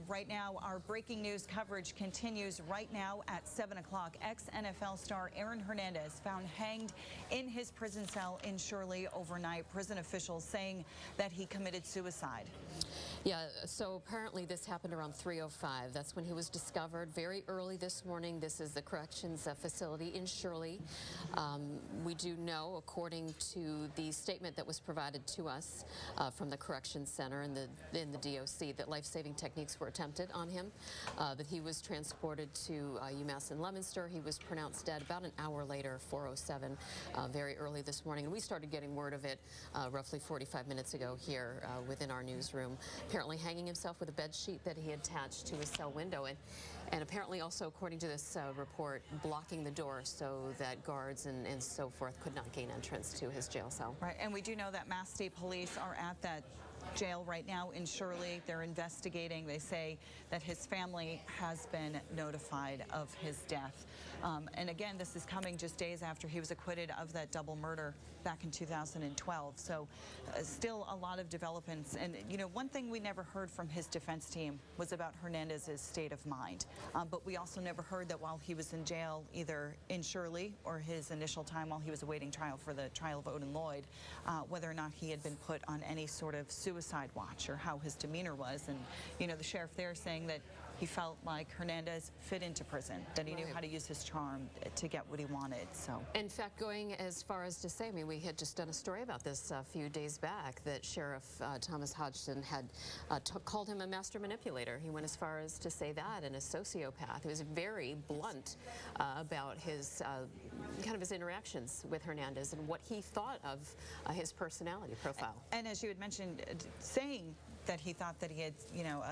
Right now, our breaking news coverage continues right now at 7 o'clock. Ex-NFL star Aaron Hernandez found hanged in his prison cell in Shirley overnight. Prison officials saying that he committed suicide. Yeah, so apparently this happened around 3:05. That's when he was discovered very early this morning. This is the corrections facility in Shirley. We do know, according to the statement that was provided to us from the corrections center in the DOC, that life-saving techniques were attempted on him, that he was transported to UMass in Leominster. He was pronounced dead about an hour later, 4:07, very early this morning. And we started getting word of it roughly 45 minutes ago here within our newsroom. Apparently hanging himself with a bed sheet that he attached to his cell window, and apparently also, according to this report, blocking the door so that guards and so forth could not gain entrance to his jail cell. Right, and we do know that Mass State Police are at that jail right now in Shirley. They're investigating. They say that his family has been notified of his death. And again, this is coming just days after he was acquitted of that double murder back in 2012. So still a lot of developments. And, you know, one thing we never heard from his defense team was about Hernandez's state of mind. But we also never heard that while he was in jail, either in Shirley or his initial time while he was awaiting trial for the trial of Odin Lloyd, whether or not he had been put on any sort of suicide watch or how his demeanor was. And, you know, the sheriff there saying that he felt like Hernandez fit into prison, that he knew how to use his charm to get what he wanted. So, in fact, going as far as to say, I mean, we had just done a story about this a few days back, that Sheriff Thomas Hodgson had called him a master manipulator. He went as far as to say that, and a sociopath. He was very blunt about his kind of his interactions with Hernandez and what he thought of his personality profile. And as you had mentioned, saying that he thought that he had, you know,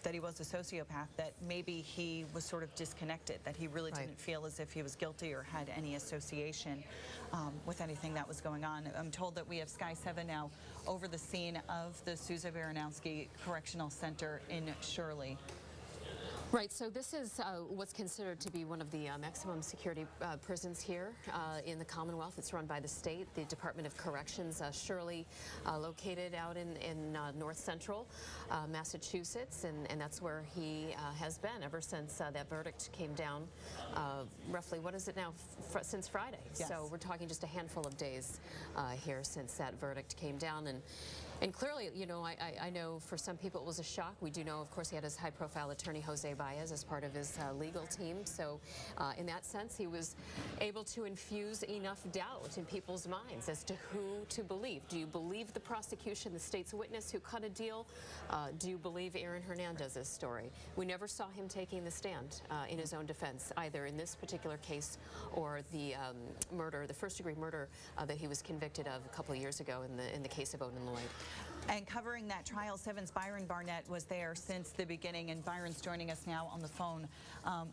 that he was a sociopath, that maybe he was sort of disconnected, that he really didn't feel as if he was guilty or had any association with anything that was going on. I'm told that we have Sky 7 now over the scene of the Sousa Baranowski Correctional Center in Shirley. Right, so this is what's considered to be one of the maximum security prisons here in the Commonwealth. It's run by the state, the Department of Corrections, Shirley, located out in north central Massachusetts, and that's where he has been ever since that verdict came down roughly, what is it now, since Friday. Yes. So we're talking just a handful of days here since that verdict came down. And clearly, you know, I know for some people it was a shock. We do know, of course, he had his high-profile attorney, Jose Baez, as part of his legal team. So in that sense, he was able to infuse enough doubt in people's minds as to who to believe. Do you believe the prosecution, the state's witness who cut a deal? Do you believe Aaron Hernandez's story? We never saw him taking the stand in his own defense, either in this particular case or the murder, the first-degree murder that he was convicted of a couple of years ago in the case of Odin Lloyd. And covering that trial, 7's Byron Barnett was there since the beginning, and Byron's joining us now on the phone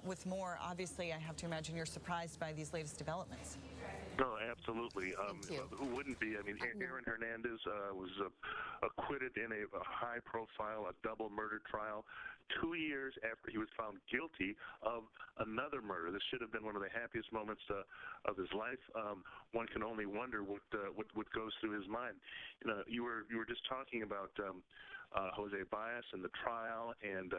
with more. Obviously, I have to imagine you're surprised by these latest developments. No, absolutely. Who wouldn't be? I mean, Aaron Hernandez was acquitted in a high-profile, double murder trial 2 years after he was found guilty of another murder. This should have been one of the happiest moments of his life. One can only wonder what goes through his mind. You know, you were just talking about Jose Baez and the trial, and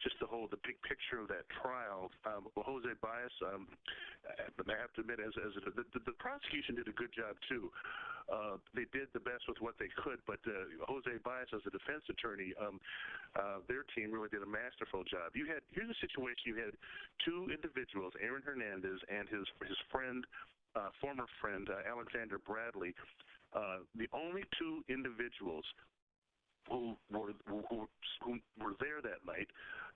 just the big picture of that trial. Well, Jose Baez, I have to admit, the prosecution did a good job too. They did the best with what they could, but Jose Baez, as a defense attorney, their team really did a masterful job. Here's a situation: you had two individuals, Aaron Hernandez and his friend, former friend Alexander Bradley, the only two individuals who were there that night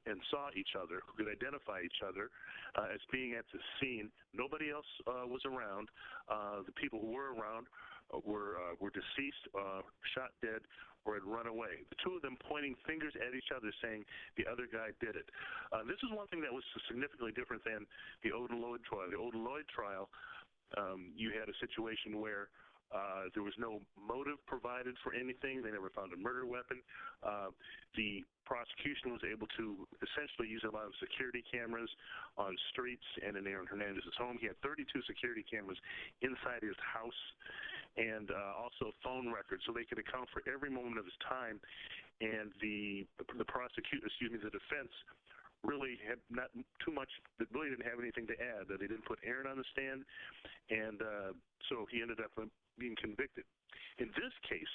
and saw each other, who could identify each other as being at the scene. Nobody else was around. The people who were around were deceased, shot dead, or had run away. The two of them pointing fingers at each other, saying the other guy did it. This is one thing that was significantly different than the Odin Lloyd trial. The Odin Lloyd trial, you had a situation where there was no motive provided for anything. They never found a murder weapon. The prosecution was able to essentially use a lot of security cameras on streets and in Aaron Hernandez's home. He had 32 security cameras inside his house, and also phone records, so they could account for every moment of his time. and the defense really had not too much, really didn't have anything to add. They didn't put Aaron on the stand, and so he ended up being convicted. In this case,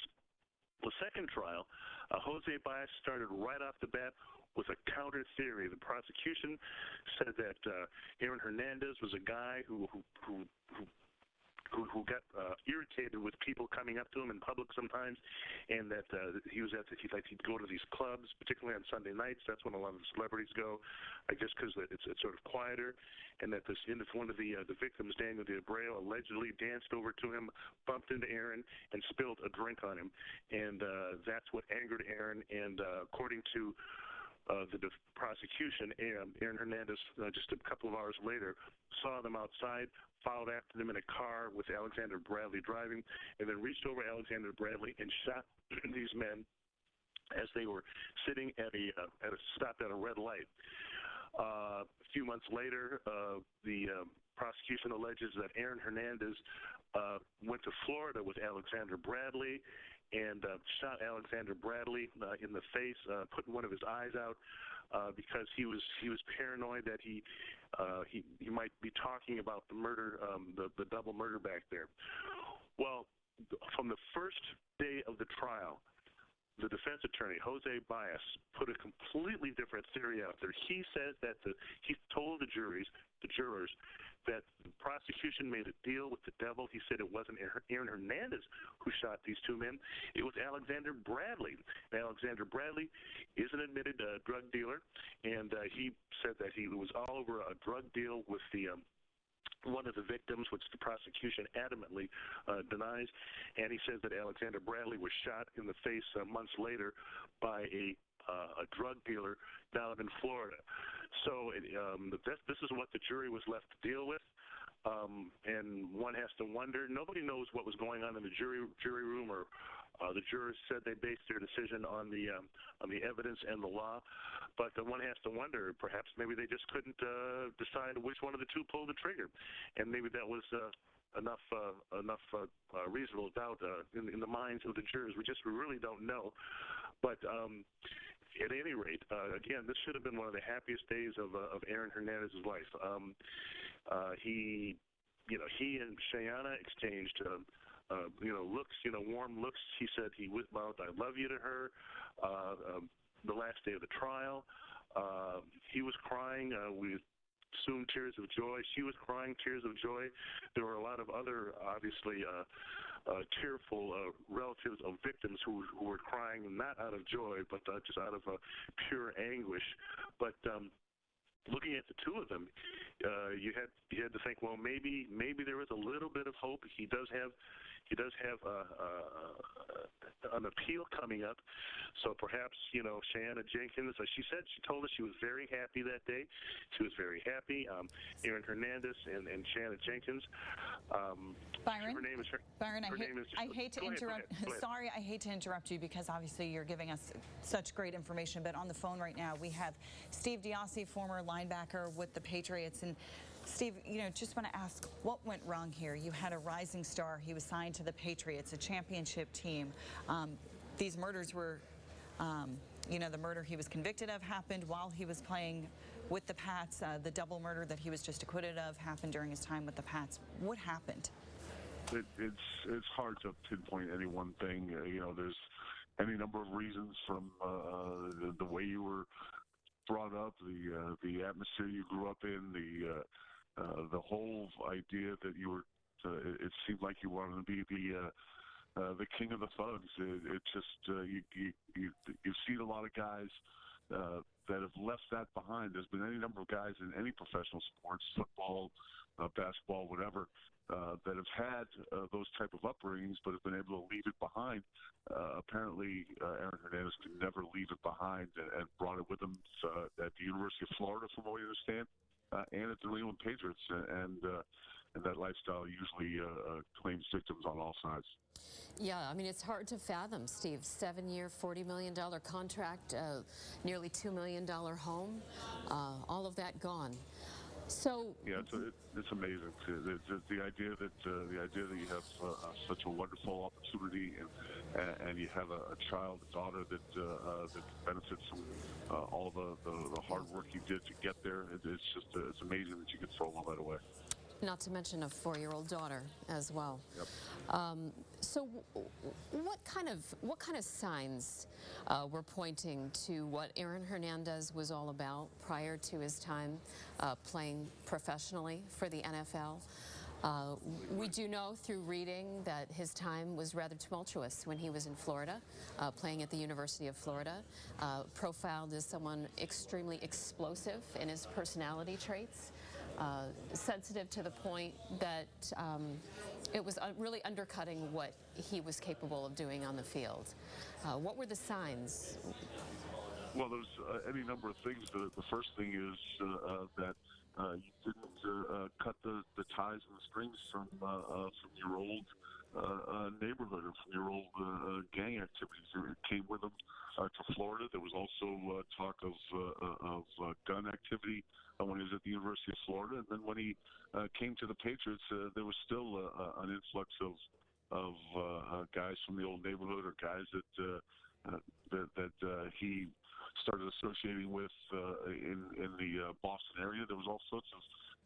the second trial, Jose Baez started right off the bat with a counter theory. The prosecution said that Aaron Hernandez was a guy who got irritated with people coming up to him in public sometimes, and that he'd go to these clubs, particularly on Sunday nights. That's when a lot of the celebrities go, I guess, because it's sort of quieter, and that one of the victims, Daniel de Abreu, allegedly danced over to him, bumped into Aaron, and spilled a drink on him, and that's what angered Aaron. And according to the prosecution, Aaron Hernandez, just a couple of hours later, saw them outside, followed after them in a car with Alexander Bradley driving, and then reached over Alexander Bradley and shot these men as they were sitting stopped at a red light. A few months later, the prosecution alleges that Aaron Hernandez went to Florida with Alexander Bradley and shot Alexander Bradley in the face, putting one of his eyes out because he was paranoid that he might be talking about the murder, the double murder back there. Well, from the first day of the trial, the defense attorney, Jose Baez, put a completely different theory out there. He says that he told the jurors, that the prosecution made a deal with the devil. He said it wasn't Aaron Hernandez who shot these two men. It was Alexander Bradley. And Alexander Bradley is an admitted drug dealer, and he said that he was all over a drug deal with one of the victims, which the prosecution adamantly denies, and he says that Alexander Bradley was shot in the face months later by a drug dealer down in Florida. So this is what the jury was left to deal with, and one has to wonder. Nobody knows what was going on in the jury room, or the jurors said they based their decision on the evidence and the law. But one has to wonder, perhaps maybe they just couldn't decide which one of the two pulled the trigger, and maybe that was enough reasonable doubt in the minds of the jurors. We really don't know. But at any rate, again, this should have been one of the happiest days of Aaron Hernandez's life. He and Shayana exchanged looks, warm looks. He said he mouthed "I love you" to her. The last day of the trial, he was crying. We assumed tears of joy. She was crying tears of joy. There were a lot of other, obviously, tearful relatives of victims who were crying not out of joy, but just out of pure anguish. But looking at the two of them, you had to think, well, maybe there is a little bit of hope. He does have an appeal coming up, so perhaps Shayana Jenkins. She told us she was very happy that day. She was very happy. Aaron Hernandez and Shayana Jenkins. Byron, her name is Byron, I hate to interrupt. Sorry, I hate to interrupt you because obviously you're giving us such great information. But on the phone right now we have Steve Diassi, former linebacker with the Patriots. And Steve, just want to ask, what went wrong here? You had a rising star. He was signed to the Patriots, a championship team. These murders were, the murder he was convicted of happened while he was playing with the Pats. The double murder that he was just acquitted of happened during his time with the Pats. What happened? It's hard to pinpoint any one thing. There's any number of reasons, from the way you were brought up, the atmosphere you grew up in, the whole idea that you were. It seemed like you wanted to be the king of the thugs. It just you've seen a lot of guys that have left that behind. There's been any number of guys in any professional sports, football, basketball, whatever, that have had those type of upbringings, but have been able to leave it behind. Apparently, Aaron Hernandez could never leave it behind, and brought it with him at the University of Florida, from what we understand, and at the New England Patriots, and that lifestyle usually claims victims on all sides. Yeah, I mean, it's hard to fathom, Steve. 7-year, $40 million contract, nearly $2 million home, all of that gone. So, Yeah, it's amazing. The idea that you have such a wonderful opportunity, and you have a child, a daughter that benefits from all the hard work you did to get there. It's just it's amazing that you could throw all that away. not to mention a 4-year-old daughter as well. Yep. So, what kind of signs were pointing to what Aaron Hernandez was all about prior to his time playing professionally for the NFL? We do know through reading that his time was rather tumultuous when he was in Florida, playing at the University of Florida, profiled as someone extremely explosive in his personality traits. Sensitive to the point that it was really undercutting what he was capable of doing on the field. What were the signs? Well, there's any number of things. The first thing is that you didn't cut the ties and the strings from your old neighborhood or from your old gang activities. It came with them to Florida. There was also talk of gun activity when he was at the University of Florida, and then when he came to the Patriots, there was still an influx of guys from the old neighborhood or guys that he started associating with in the Boston area. There was all sorts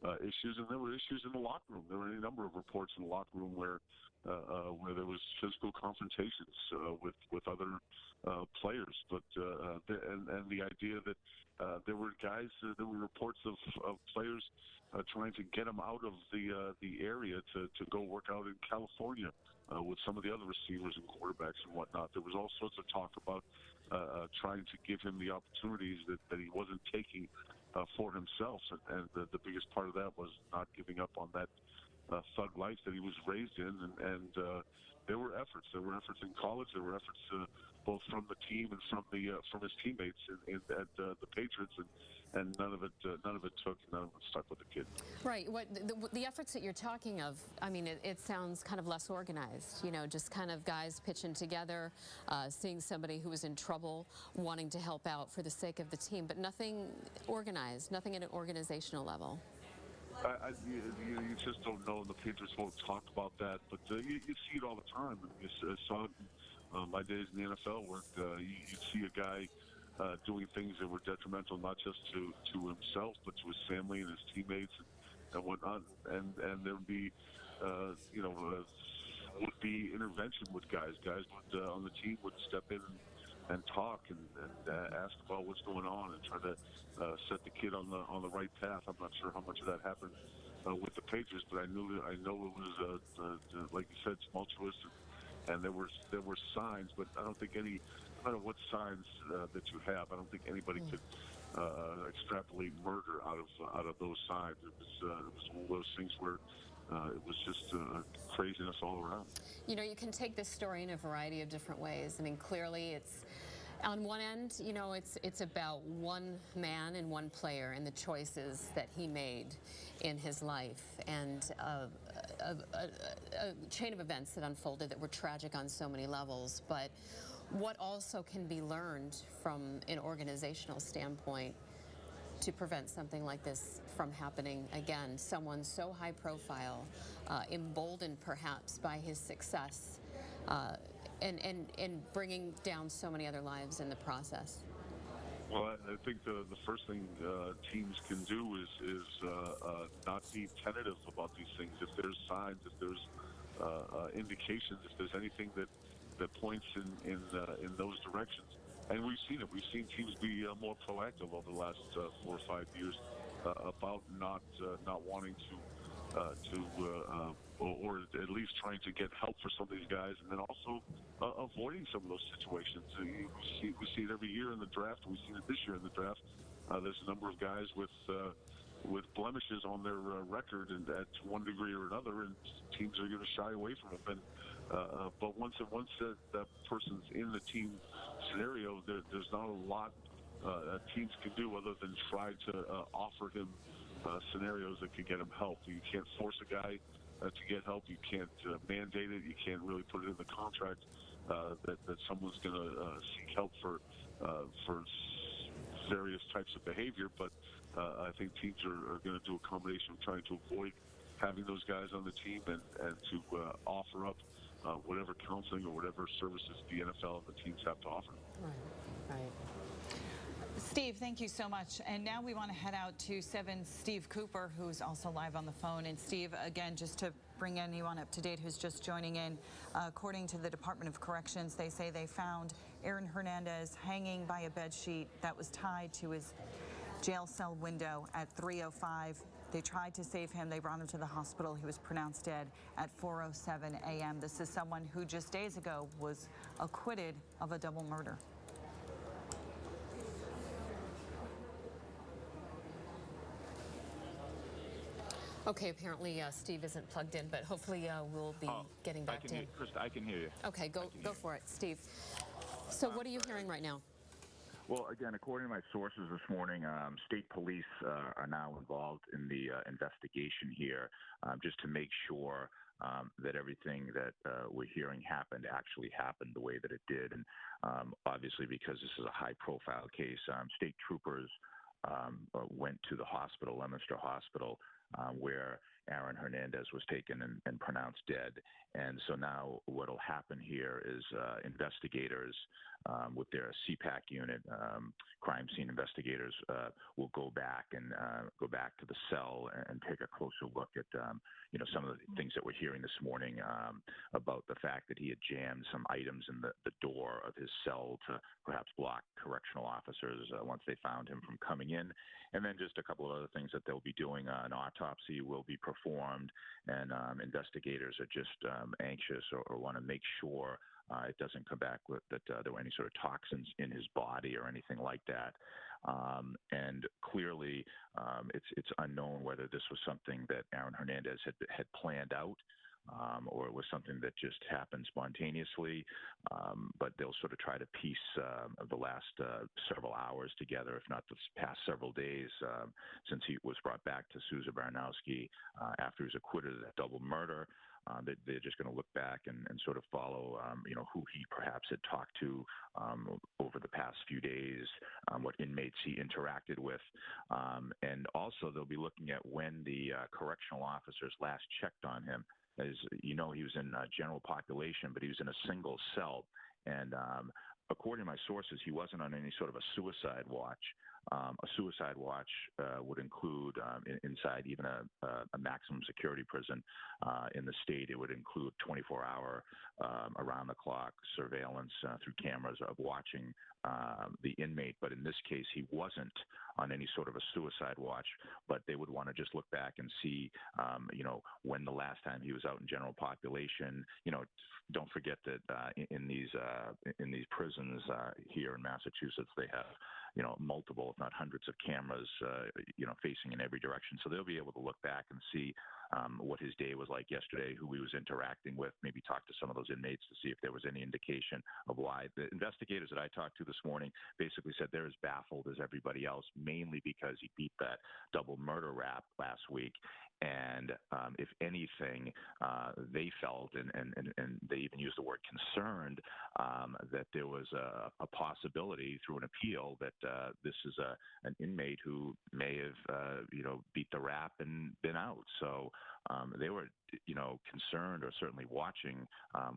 of issues, and there were issues in the locker room. There were any number of reports in the locker room where there was physical confrontations with other players. But and the idea that there were guys, there were reports of players trying to get him out of the area to go work out in California with some of the other receivers and quarterbacks and whatnot. There was all sorts of talk about trying to give him the opportunities that he wasn't taking for himself. And the biggest part of that was not giving up on that thug life that he was raised in. And there were efforts. There were efforts in college. There were efforts both from the team and from his teammates at the Patriots. And none of it took. None of it stuck with the kid. Right. What the efforts that you're talking of? I mean, it sounds kind of less organized. You know, just kind of guys pitching together, seeing somebody who was in trouble, wanting to help out for the sake of the team, but nothing organized, nothing at an organizational level. You just don't know. The Patriots won't talk about that, but you see it all the time. You saw it in my days in the NFL, where you'd see a guy doing things that were detrimental not just to himself, but to his family and his teammates and whatnot. And there would be, would be intervention with guys. Guys would, on the team would step in and talk and ask about what's going on and try to set the kid on the right path. I'm not sure how much of that happened with the Patriots, but I know it was like you said, tumultuous, and there were signs, but I don't think no matter what signs that you have, I don't think anybody could extrapolate murder out of those signs. It was one of those things where it was just craziness all around. You know, you can take this story in a variety of different ways. I mean, clearly it's, on one end, you know, it's about one man and one player and the choices that he made in his life, and a chain of events that unfolded that were tragic on so many levels. But what also can be learned from an organizational standpoint to prevent something like this from happening again? Someone so high profile, emboldened perhaps by his success, and bringing down so many other lives in the process. Well, I think the first thing teams can do is not be tentative about these things. If there's signs, if there's indications, if there's anything that points in those directions, and we've seen it. We've seen teams be more proactive over the last 4 or 5 years about not wanting to or at least trying to get help for some of these guys, and then also avoiding some of those situations. We see it every year in the draft. We've seen it this year in the draft. There's a number of guys with blemishes on their record, and at one degree or another, and teams are going to shy away from them. But once that person's in the team scenario, there's not a lot teams can do other than try to offer him scenarios that could get him help. You can't force a guy to get help. You can't mandate it. You can't really put it in the contract that someone's going to seek help for various types of behavior. But I think teams are going to do a combination of trying to avoid having those guys on the team and to offer up whatever counseling or whatever services the NFL and the teams have to offer. Right, right. Steve, thank you so much. And now we want to head out to 7's Steve Cooper, who's also live on the phone. And Steve, again, just to bring anyone up to date who's just joining in, according to the Department of Corrections, they say they found Aaron Hernandez hanging by a bed sheet that was tied to his jail cell window at 3:05. They tried to save him. They brought him to the hospital. He was pronounced dead at 4:07 a.m. This is someone who just days ago was acquitted of a double murder. Okay, apparently Steve isn't plugged in, but hopefully we'll be getting back to him. Krista, I can hear you. Okay, go for it, Steve. So what are you hearing right now? Well, again, according to my sources this morning, state police are now involved in the investigation here, just to make sure that everything that we're hearing actually happened the way that it did. And obviously, because this is a high-profile case, state troopers went to the hospital, Leominster Hospital, where Aaron Hernandez was taken and pronounced dead. And so now what will happen here is investigators with their CPAC unit, crime scene investigators, will go back to the cell and take a closer look at some of the things that we're hearing this morning about the fact that he had jammed some items in the door of his cell to perhaps block correctional officers once they found him from coming in. And then just a couple of other things that they'll be doing. An autopsy will be performed, and investigators are just anxious or want to make sure it doesn't come back with that there were any sort of toxins in his body or anything like that. And clearly, it's unknown whether this was something that Aaron Hernandez had planned out, or it was something that just happened spontaneously. But they'll sort of try to piece the last several hours together, if not the past several days, since he was brought back to Sousa Baranowski after he was acquitted of that double murder. They're just going to look back and sort of follow, who he perhaps had talked to over the past few days, what inmates he interacted with. And also they'll be looking at when the correctional officers last checked on him. As you know, he was in general population, but he was in a single cell. And according to my sources, he wasn't on any sort of a suicide watch. A suicide watch would include, inside even a maximum security prison in the state, it would include 24-hour, around-the-clock surveillance through cameras of watching the inmate. But in this case, he wasn't on any sort of a suicide watch, but they would want to just look back and see, when the last time he was out in general population. Don't forget that in these prisons here in Massachusetts, they have multiple, if not hundreds of cameras, facing in every direction. So they'll be able to look back and see what his day was like yesterday, who he was interacting with, maybe talk to some of those inmates to see if there was any indication of why. The investigators that I talked to this morning basically said they're as baffled as everybody else, mainly because he beat that double murder rap last week. And if anything, they felt, and they even used the word concerned, that there was a possibility through an appeal that this is an inmate who may have, beat the rap and been out. So they were, concerned, or certainly watching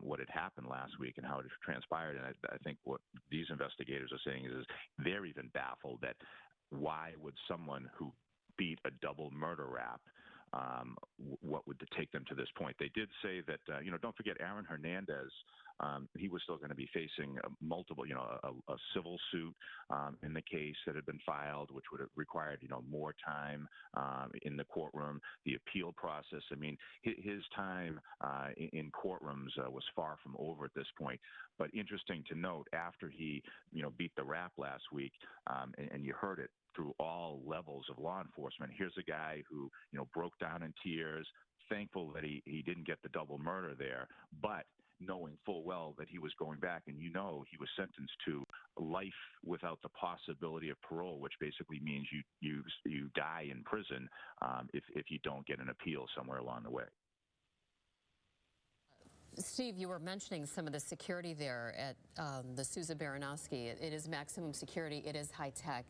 what had happened last week and how it transpired. And I think what these investigators are saying is they're even baffled that why would someone who beat a double murder rap, what would take them to this point? They did say that, don't forget Aaron Hernandez, he was still going to be facing multiple, a civil suit in the case that had been filed, which would have required, more time in the courtroom, the appeal process. I mean, his time in courtrooms was far from over at this point. But interesting to note, after he, beat the rap last week, and you heard it through all levels of law enforcement, here's a guy who, broke down in tears, thankful that he didn't get the double murder there, but knowing full well that he was going back, and he was sentenced to life without the possibility of parole, which basically means you die in prison if you don't get an appeal somewhere along the way. Steve, you were mentioning some of the security there at the Sousa Baranowski. It is maximum security. It is high tech.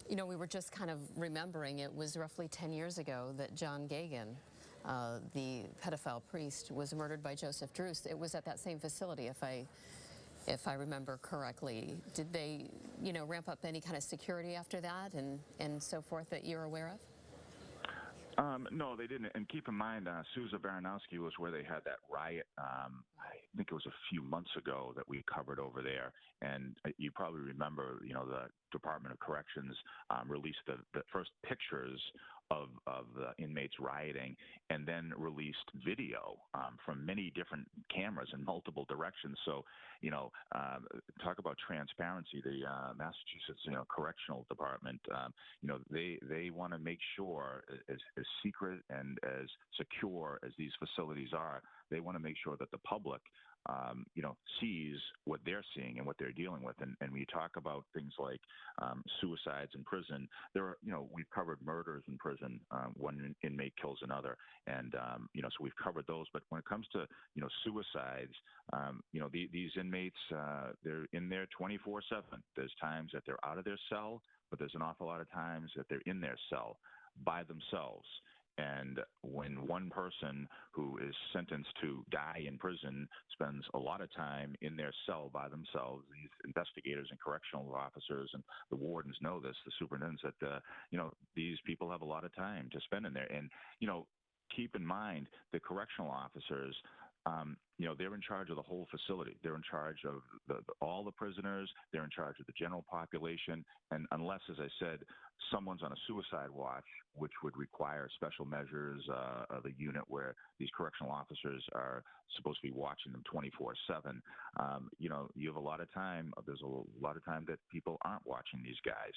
You know, we were just kind of remembering it was roughly 10 years ago that John Gagan, the pedophile priest, was murdered by Joseph Druce. It was at that same facility, if I remember correctly. Did they, you know, ramp up any kind of security after that and so forth that you're aware of? No, they didn't. And keep in mind, Sousa Baranowski was where they had that riot. I think it was a few months ago that we covered over there. And you probably remember, you know, the Department of Corrections released the first pictures of the inmates rioting, and then released video from many different cameras in multiple directions. So, you know, talk about transparency. The Massachusetts, you know, Correctional Department, you know, they want to make sure, as secret and as secure as these facilities are, they want to make sure that the public, you know, sees what they're seeing and what they're dealing with. And when you talk about things like suicides in prison, there are, you know, we've covered murders in prison. One inmate kills another, and you know, so we've covered those. But when it comes to, you know, suicides, you know, these inmates, they're in there 24/7. There's times that they're out of their cell, but there's an awful lot of times that they're in their cell by themselves. And when one person who is sentenced to die in prison spends a lot of time in their cell by themselves, these investigators and correctional officers and the wardens know this, the superintendents, that, you know, these people have a lot of time to spend in there. And, you know, keep in mind the correctional officers, you know, they're in charge of the whole facility. They're in charge of all the prisoners. They're in charge of the general population. And unless, as I said, someone's on a suicide watch, which would require special measures of a unit where these correctional officers are supposed to be watching them 24/7, you know, you have a lot of time. There's a lot of time that people aren't watching these guys.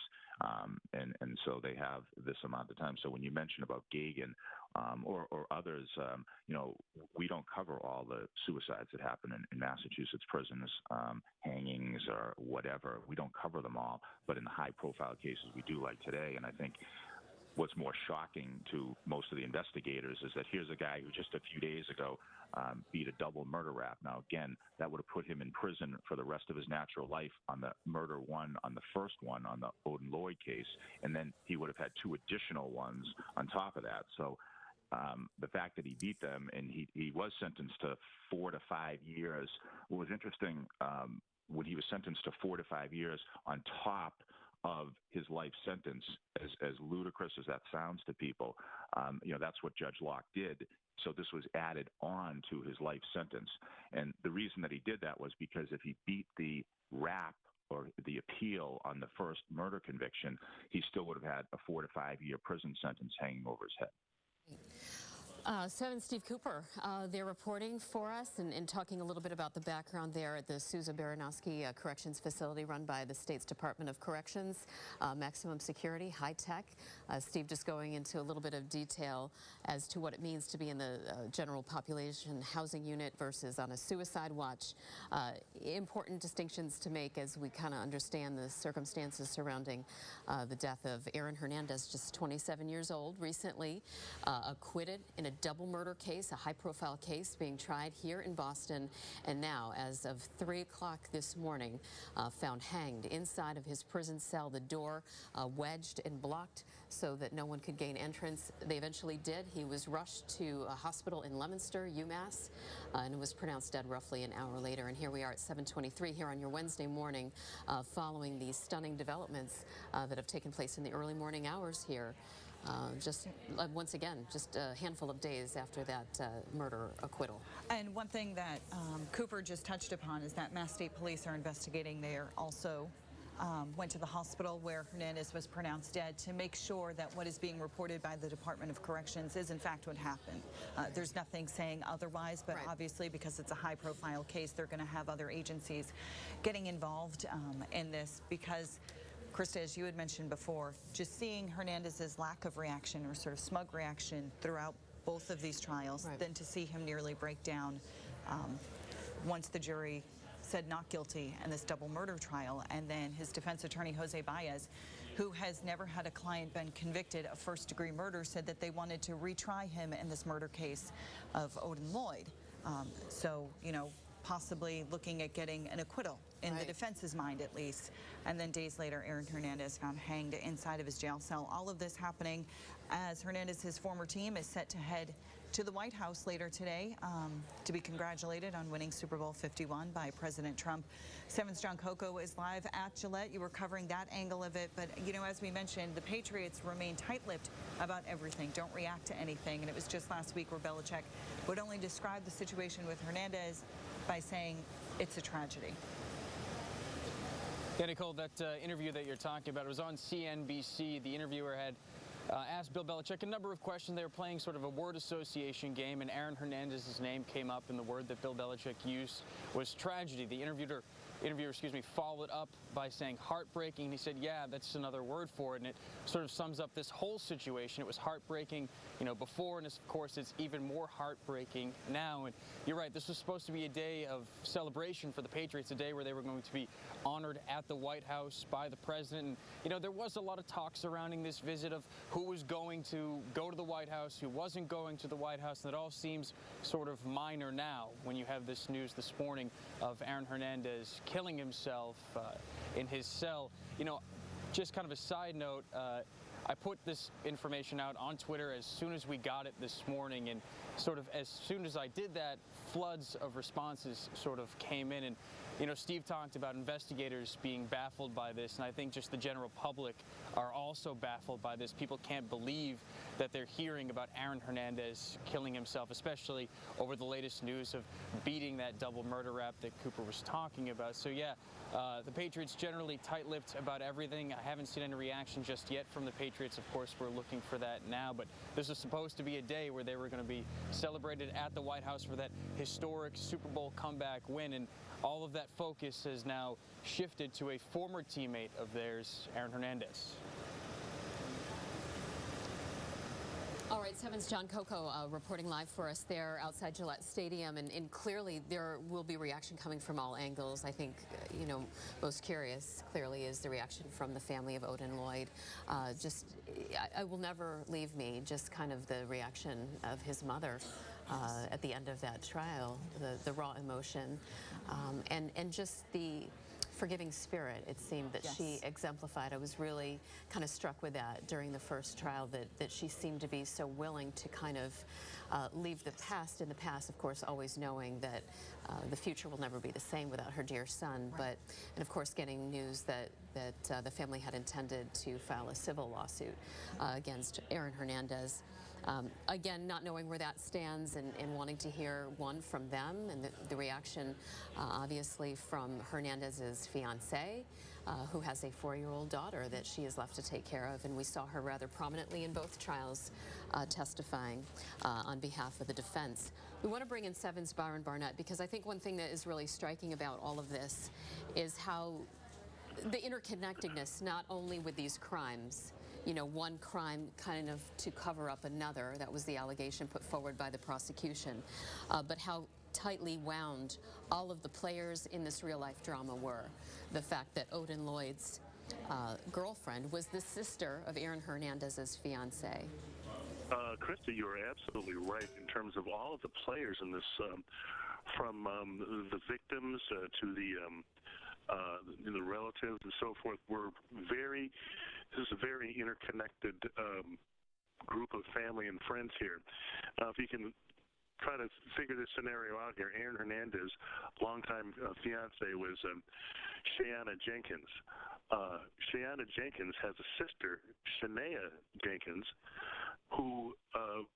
And so they have this amount of time. So when you mention about Gagan or others, you know, we don't cover all the suicides that happen in Massachusetts prisons, hangings or whatever. We don't cover them all, but in the high-profile cases we do, like today. And I think what's more shocking to most of the investigators is that here's a guy who just a few days ago beat a double murder rap. Now, again, that would have put him in prison for the rest of his natural life on the murder one, on the first one, on the Odin Lloyd case, and then he would have had 2 additional ones on top of that. So the fact that he beat them and he was sentenced to 4 to 5 years. What was interesting, when he was sentenced to 4 to 5 years on top of his life sentence, as ludicrous as that sounds to people, you know, that's what Judge Locke did. So this was added on to his life sentence. And the reason that he did that was because if he beat the rap or the appeal on the first murder conviction, he still would have had a 4 to 5 year prison sentence hanging over his head. 7 Steve Cooper, they're reporting for us and talking a little bit about the background there at the Sousa Baranowski Corrections Facility run by the state's Department of Corrections, maximum security, high tech. Steve just going into a little bit of detail as to what it means to be in the general population housing unit versus on a suicide watch. Important distinctions to make as we kind of understand the circumstances surrounding the death of Aaron Hernandez, just 27 years old, recently acquitted in a double murder case, a high-profile case being tried here in Boston, and now, as of 3 o'clock this morning, found hanged inside of his prison cell, the door wedged and blocked so that no one could gain entrance. They eventually did. He was rushed to a hospital in Leominster, UMass, and was pronounced dead roughly an hour later. And here we are at 7:23 here on your Wednesday morning, following these stunning developments that have taken place in the early morning hours here. Just once again, just a handful of days after that murder acquittal. And one thing that Cooper just touched upon is that Mass State Police are investigating. They are also went to the hospital where Hernandez was pronounced dead to make sure that what is being reported by the Department of Corrections is in fact what happened. There's nothing saying otherwise, but right. Obviously because it's a high-profile case, they're going to have other agencies getting involved in this because, Krista, as you had mentioned before, just seeing Hernandez's lack of reaction or sort of smug reaction throughout both of these trials, right. then to see him nearly break down once the jury said not guilty in this double murder trial, and then his defense attorney, Jose Baez, who has never had a client been convicted of first-degree murder, said that they wanted to retry him in this murder case of Odin Lloyd. So, possibly looking at getting an acquittal in the defense's mind at least. And then days later, Aaron Hernandez found hanged inside of his jail cell. All of this happening as Hernandez's former team is set to head to the White House later today to be congratulated on winning Super Bowl 51 by President Trump. 7's John Coco is live at Gillette. You were covering that angle of it. But, as we mentioned, the Patriots remain tight-lipped about everything, don't react to anything. And it was just last week where Belichick would only describe the situation with Hernandez by saying it's a tragedy. Yeah, Nicole, that interview that you're talking about was on CNBC. The interviewer had asked Bill Belichick a number of questions. They were playing sort of a word association game, and Aaron Hernandez's name came up, and the word that Bill Belichick used was tragedy. The interviewer followed up by saying heartbreaking. He said, yeah, that's another word for it, and it sort of sums up this whole situation. It was heartbreaking, before, and of course it's even more heartbreaking now. And you're right, this was supposed to be a day of celebration for the Patriots, a day where they were going to be honored at the White House by the president. And, there was a lot of talk surrounding this visit of who was going to go to the White House, who wasn't going to the White House, and it all seems sort of minor now when you have this news this morning of Aaron Hernandez killing himself in his cell. Just kind of a side note, I put this information out on Twitter as soon as we got it this morning, and sort of as soon as I did that, floods of responses sort of came in. And Steve talked about investigators being baffled by this, and I think just the general public are also baffled by this. People can't believe that they're hearing about Aaron Hernandez killing himself, especially over the latest news of beating that double murder rap that Cooper was talking about. So yeah, the Patriots generally tight-lipped about everything. I haven't seen any reaction just yet from the Patriots. Of course, we're looking for that now, but this was supposed to be a day where they were going to be celebrated at the White House for that historic Super Bowl comeback win, and all of that focus has now shifted to a former teammate of theirs, Aaron Hernandez. All right, 7's John Coco reporting live for us there outside Gillette Stadium, and clearly there will be reaction coming from all angles. I think, most curious clearly is the reaction from the family of Odin Lloyd. I will never leave me, just kind of the reaction of his mother at the end of that trial, the raw emotion, and just the forgiving spirit, it seemed, that she exemplified. I was really kind of struck with that during the first trial, that she seemed to be so willing to kind of leave the past in the past, of course, always knowing that the future will never be the same without her dear son. And of course, getting news that the family had intended to file a civil lawsuit against Aaron Hernandez. Again, not knowing where that stands, and wanting to hear one from them, and the reaction obviously from Hernandez's fiance, who has a 4-year-old daughter that she is left to take care of, and we saw her rather prominently in both trials testifying on behalf of the defense. We want to bring in 7's Byron Barnett, because I think one thing that is really striking about all of this is how the interconnectedness, not only with these crimes, one crime kind of to cover up another. That was the allegation put forward by the prosecution. But how tightly wound all of the players in this real-life drama were. The fact that Odin Lloyd's girlfriend was the sister of Aaron Hernandez's fiance. Krista, you're absolutely right in terms of all of the players in this, from the victims to the relatives and so forth. This is a very interconnected group of family and friends here. If you can try to figure this scenario out here, Aaron Hernandez, longtime fiance, was Shayana Jenkins. Shayana Jenkins has a sister, Shania Jenkins, who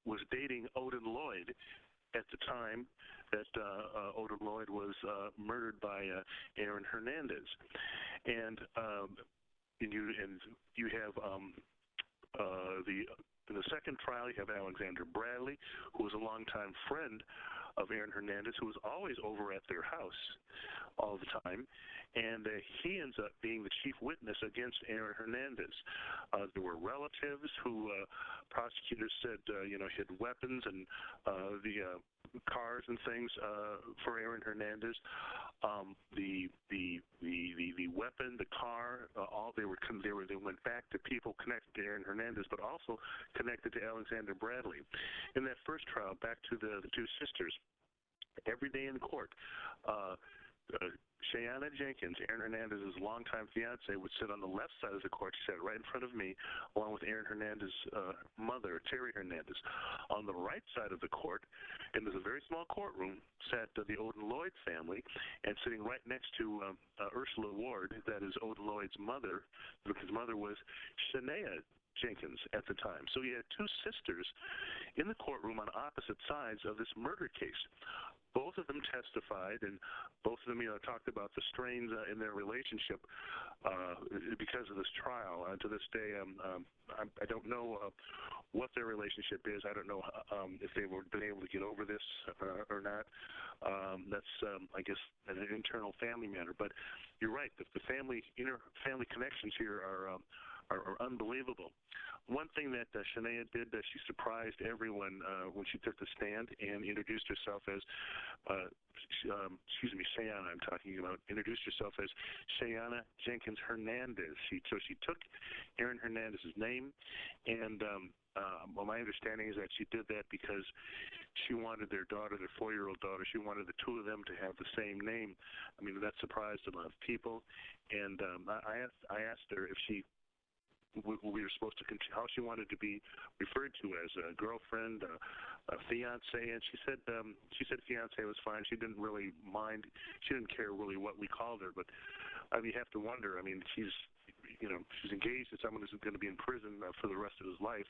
was dating Odin Lloyd at the time that Odin Lloyd was murdered by Aaron Hernandez, and you have in the second trial, you have Alexander Bradley, who was a longtime friend of Aaron Hernandez, who was always over at their house all the time, and he ends up being the chief witness against Aaron Hernandez. There were relatives who prosecutors said hid weapons and the cars and things for Aaron Hernandez. The weapon, the car, they went back to people connected to Aaron Hernandez, but also connected to Alexander Bradley. In that first trial, back to the two sisters, every day in court. Shayana Jenkins, Aaron Hernandez's longtime fiance, would sit on the left side of the court. She sat right in front of me, along with Aaron Hernandez's mother, Terry Hernandez. On the right side of the court, and there's a very small courtroom, sat the Odin Lloyd family, and sitting right next to Ursula Ward, that is Odin Lloyd's mother, his mother was Shania Jenkins at the time. So you had two sisters in the courtroom on opposite sides of this murder case. Both of them testified, and both of them, talked about the strains in their relationship because of this trial. To this day, I don't know what their relationship is. I don't know if they were been able to get over this or not. That's, I guess, an internal family matter. But you're right. The inner family connections here are unbelievable. One thing that Shania did, she surprised everyone when she took the stand and introduced herself as, Shayana, I'm talking about, introduced herself as Shayana Jenkins Hernandez. So she took Aaron Hernandez's name, and my understanding is that she did that because she wanted their daughter, their 4-year-old daughter, she wanted the two of them to have the same name. I mean, that surprised a lot of people, and I asked her if we were supposed to continue, how she wanted to be referred to, as a girlfriend, a fiance, and she said fiance was fine. She didn't really mind. She didn't care really what we called her. But you have to wonder. I mean, she's engaged to someone who's going to be in prison for the rest of his life,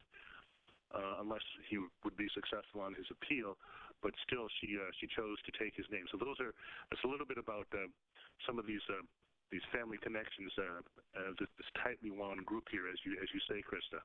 unless he would be successful on his appeal. But still, she chose to take his name. So that's a little bit about some of these family connections, this tightly wound group here, as you say, Krista.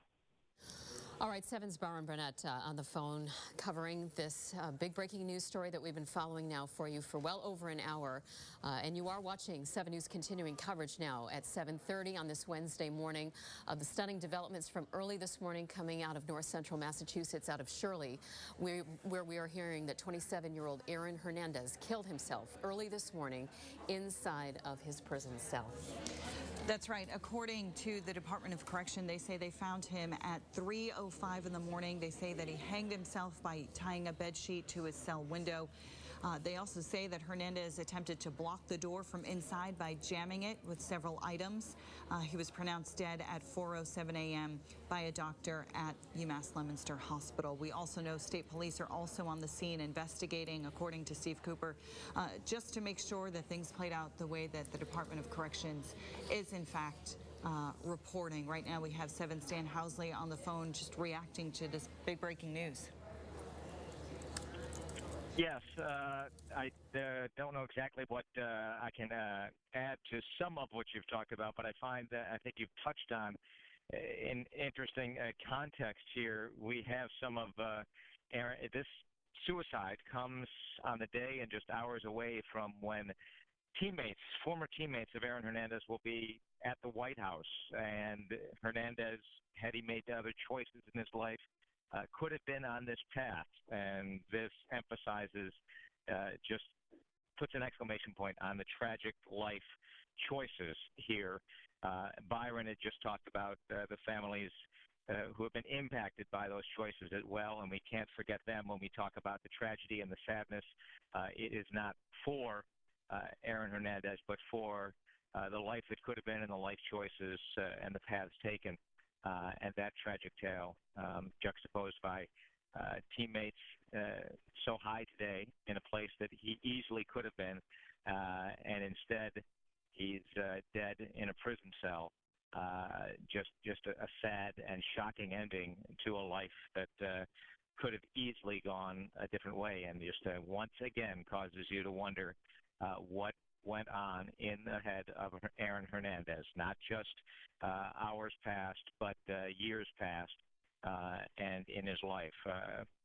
All right, 7's Byron Burnett on the phone covering this big breaking news story that we've been following now for you for well over an hour. And you are watching 7 News continuing coverage now at 7:30 on this Wednesday morning of the stunning developments from early this morning coming out of north central Massachusetts, out of Shirley, where we are hearing that 27-year-old Aaron Hernandez killed himself early this morning inside of his prison cell. That's right. According to the Department of Correction, they say they found him at 3:05 in the morning. They say that he hanged himself by tying a bedsheet to his cell window. They also say that Hernandez attempted to block the door from inside by jamming it with several items. He was pronounced dead at 4:07 a.m. by a doctor at UMass Leominster Hospital. We also know state police are also on the scene investigating, according to Steve Cooper, just to make sure that things played out the way that the Department of Corrections is in fact reporting. Right now we have 7's Stan Housley on the phone just reacting to this big breaking news. Yes, I don't know exactly what I can add to some of what you've talked about, but I find that I think you've touched on an interesting context here. We have some of Aaron. This suicide comes on the day and just hours away from when former teammates of Aaron Hernandez will be at the White House, and Hernandez, had he made other choices in his life, could have been on this path, and this emphasizes, just puts an exclamation point on the tragic life choices here. Byron had just talked about the families who have been impacted by those choices as well, and we can't forget them when we talk about the tragedy and the sadness. It is not for Aaron Hernandez, but for the life that could have been and the life choices and the paths taken. And that tragic tale, juxtaposed by teammates so high today in a place that he easily could have been, and instead he's dead in a prison cell. Just a sad and shocking ending to a life that could have easily gone a different way, and just once again causes you to wonder what went on in the head of Aaron Hernandez, not just hours past, but years past, and in his life.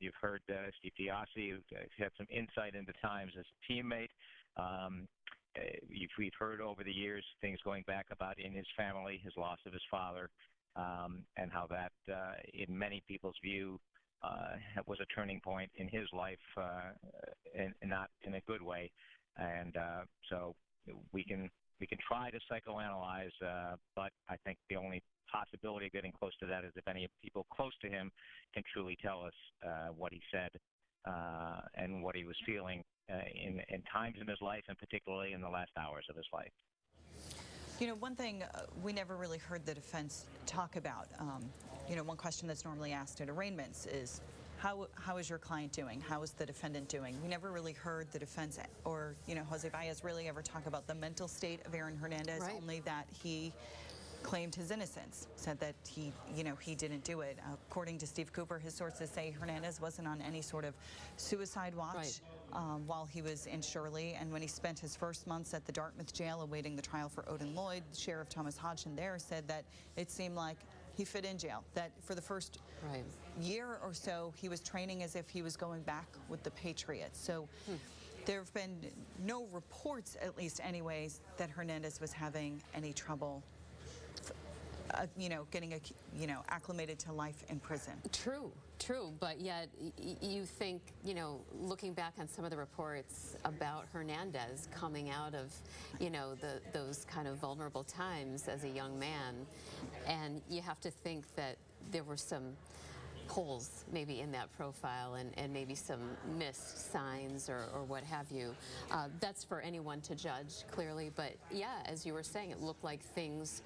You've heard Steve Diassi, who's had some insight into times as a teammate. We've heard over the years things going back about in his family, his loss of his father, and how that, in many people's view, was a turning point in his life, and not in a good way. And so we can try to psychoanalyze, but I think the only possibility of getting close to that is if any people close to him can truly tell us what he said and what he was feeling in times in his life, and particularly in the last hours of his life. You know, one thing we never really heard the defense talk about, you know, one question that's normally asked at arraignments is, how is your client doing? How is the defendant doing? We never really heard the defense or, you know, Jose Baez really ever talk about the mental state of Aaron Hernandez, Right. only that he claimed his innocence, said that he, you know, he didn't do it. According to Steve Cooper, his sources say Hernandez wasn't on any sort of suicide watch. Right. While he was in Shirley, and when he spent his first months at the Dartmouth jail awaiting the trial for Odin Lloyd, Sheriff Thomas Hodgson there said that it seemed like he fit in jail, that for the first Right. year or so he was training as if he was going back with the Patriots. So there have been no reports, at least anyways, that Hernandez was having any trouble you know, getting acclimated to life in prison. True, but yet you think, you know, looking back on some of the reports about Hernandez coming out of, you know, those kind of vulnerable times as a young man, and you have to think that there were some holes maybe in that profile and maybe some missed signs or what have you. That's for anyone to judge, clearly, but yeah, as you were saying, it looked like things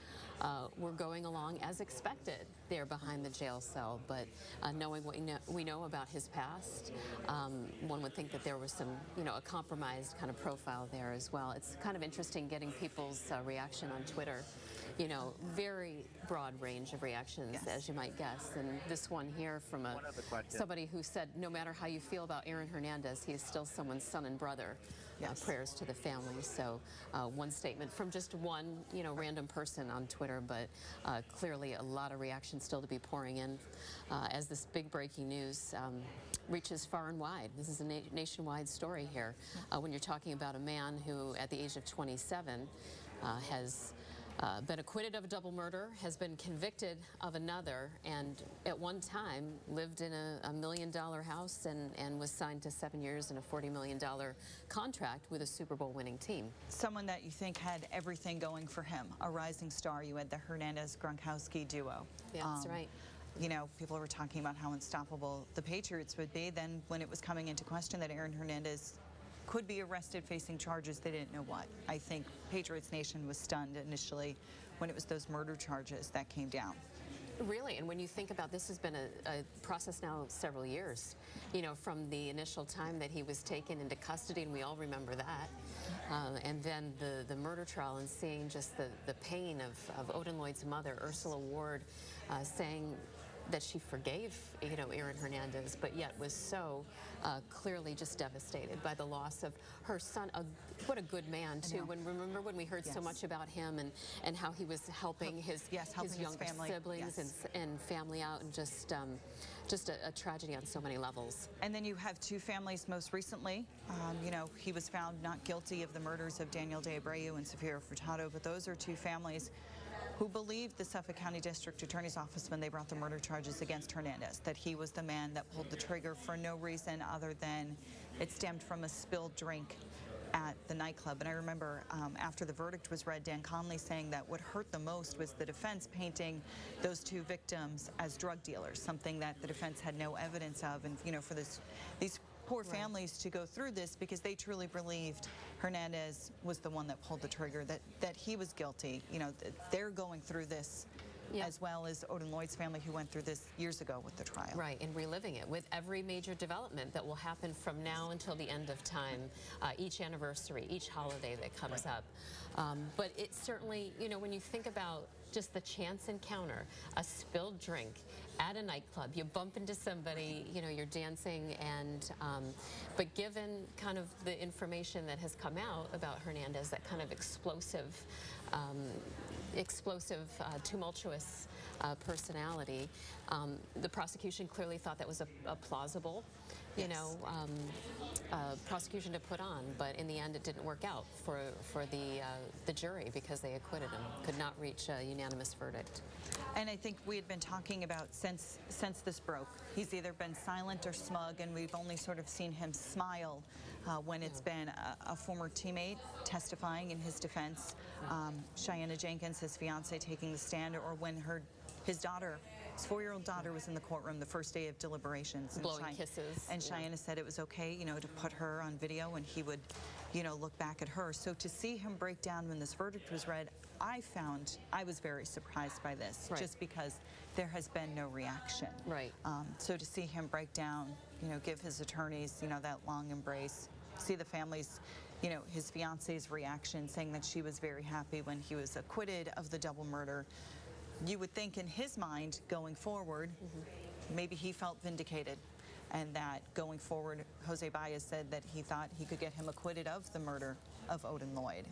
were going along as expected there behind the jail cell, but knowing what we know about his past, one would think that there was some, you know, a compromised kind of profile there as well. It's kind of interesting getting people's reaction on Twitter. You know, very broad range of reactions, Yes. as you might guess. And this one here from somebody who said, no matter how you feel about Aaron Hernandez, he is still someone's son and brother. Yes. Prayers to the family. So one statement from just one, you know, random person on Twitter, but clearly a lot of reaction still to be pouring in as this big breaking news reaches far and wide. This is a nationwide story here. When you're talking about a man who, at the age of 27, has been acquitted of a double murder, has been convicted of another, and at one time lived in a $1 million house and was signed to 7 years and a $40 million contract with a Super Bowl winning team. Someone that you think had everything going for him, a rising star. You had the Hernandez-Gronkowski duo. Yeah, that's right. You know, people were talking about how unstoppable the Patriots would be. Then when it was coming into question that Aaron Hernandez could be arrested facing charges, they didn't know what. I think Patriots Nation was stunned initially when it was those murder charges that came down. Really, and when you think about this, has been a process now several years, you know, from the initial time that he was taken into custody, and we all remember that, and then the murder trial, and seeing just the pain of Odin Lloyd's mother, Ursula Ward, saying that she forgave, you know, Aaron Hernandez, but yet was so clearly just devastated by the loss of her son. What a good man too. Remember when we heard so much about him and how he was helping his younger siblings and family out, and just a tragedy on so many levels. And then you have two families most recently. You know, he was found not guilty of the murders of Daniel De Abreu and Safira Furtado, but those are two families who believed the Suffolk County District Attorney's Office when they brought the murder charges against Hernandez, that he was the man that pulled the trigger for no reason other than it stemmed from a spilled drink at the nightclub. And I remember after the verdict was read, Dan Conley saying that what hurt the most was the defense painting those two victims as drug dealers, something that the defense had no evidence of. And, you know, for these poor families to go through this because they truly believed Hernandez was the one that pulled the trigger, that he was guilty. You know, they're going through this as well as Odin Lloyd's family, who went through this years ago with the trial. Right, and reliving it with every major development that will happen from now until the end of time, each anniversary, each holiday that comes up. But it certainly, you know, when you think about just the chance encounter, a spilled drink at a nightclub, you bump into somebody, you know, you're dancing, and but given kind of the information that has come out about Hernandez, that kind of explosive, tumultuous personality, the prosecution clearly thought that was a plausible, you know, prosecution to put on, but in the end it didn't work out for the jury because they acquitted him, could not reach a unanimous verdict. And I think we had been talking about since this broke, he's either been silent or smug, and we've only sort of seen him smile when it's been a former teammate testifying in his defense, Cheyenne Jenkins, his fiance, taking the stand, or when his daughter His 4-year-old daughter was in the courtroom the first day of deliberations. Blowing kisses. And Cheyenne said it was okay, to put her on video and he would, look back at her. So to see him break down when this verdict was read, I was very surprised by this, just because there has been no reaction. Right. So to see him break down, give his attorneys, that long embrace, see the families, his fiance's reaction, saying that she was very happy when he was acquitted of the double murder. You would think in his mind, going forward, maybe he felt vindicated, and that going forward, Jose Baez said that he thought he could get him acquitted of the murder of Odin Lloyd.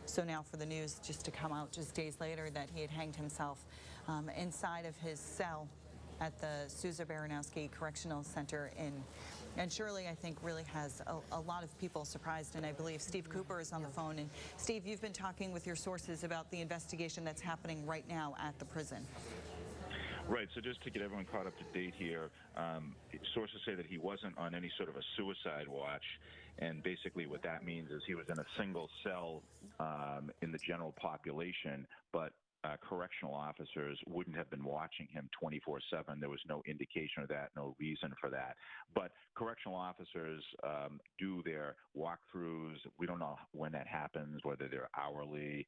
So now for the news just to come out just days later that he had hanged himself inside of his cell at the Sousa Baranowski Correctional Center and Shirley, I think, really has a lot of people surprised, and I believe Steve Cooper is on the phone. And Steve, you've been talking with your sources about the investigation that's happening right now at the prison. Right. So just to get everyone caught up to date here, sources say that he wasn't on any sort of a suicide watch. And basically what that means is he was in a single cell in the general population, but correctional officers wouldn't have been watching him 24/7. There was no indication of that, no reason for that. But correctional officers do their walkthroughs. We don't know when that happens, whether they're hourly,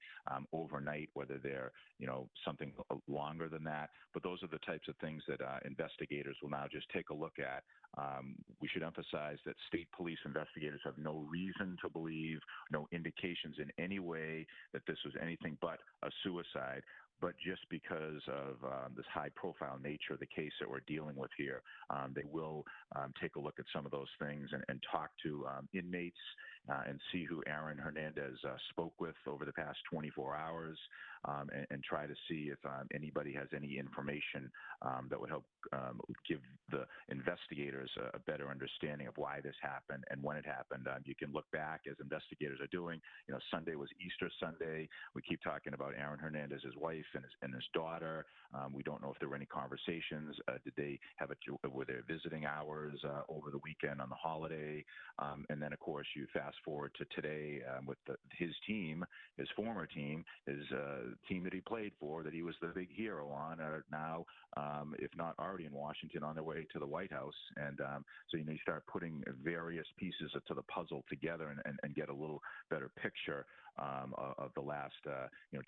overnight, whether they're, something longer than that. But those are the types of things that investigators will now just take a look at. We should emphasize that state police investigators have no reason to believe, no indications in any way that this was anything but a suicide. But just because of this high-profile nature of the case that we're dealing with here, they will take a look at some of those things and talk to inmates and see who Aaron Hernandez spoke with over the past 24 hours and try to see if anybody has any information that would help give the investigators a better understanding of why this happened and when it happened. You can look back, as investigators are doing. Sunday was Easter Sunday. We keep talking about Aaron Hernandez's wife and his daughter. We don't know if there were any conversations. Were there visiting hours over the weekend on the holiday? And then, of course, you fast forward to today with his team, his former team, his team that he played for, that he was the big hero on, are now, if not already in Washington, on their way to the White House. And so, you start putting various pieces to the puzzle together and get a little better picture of the last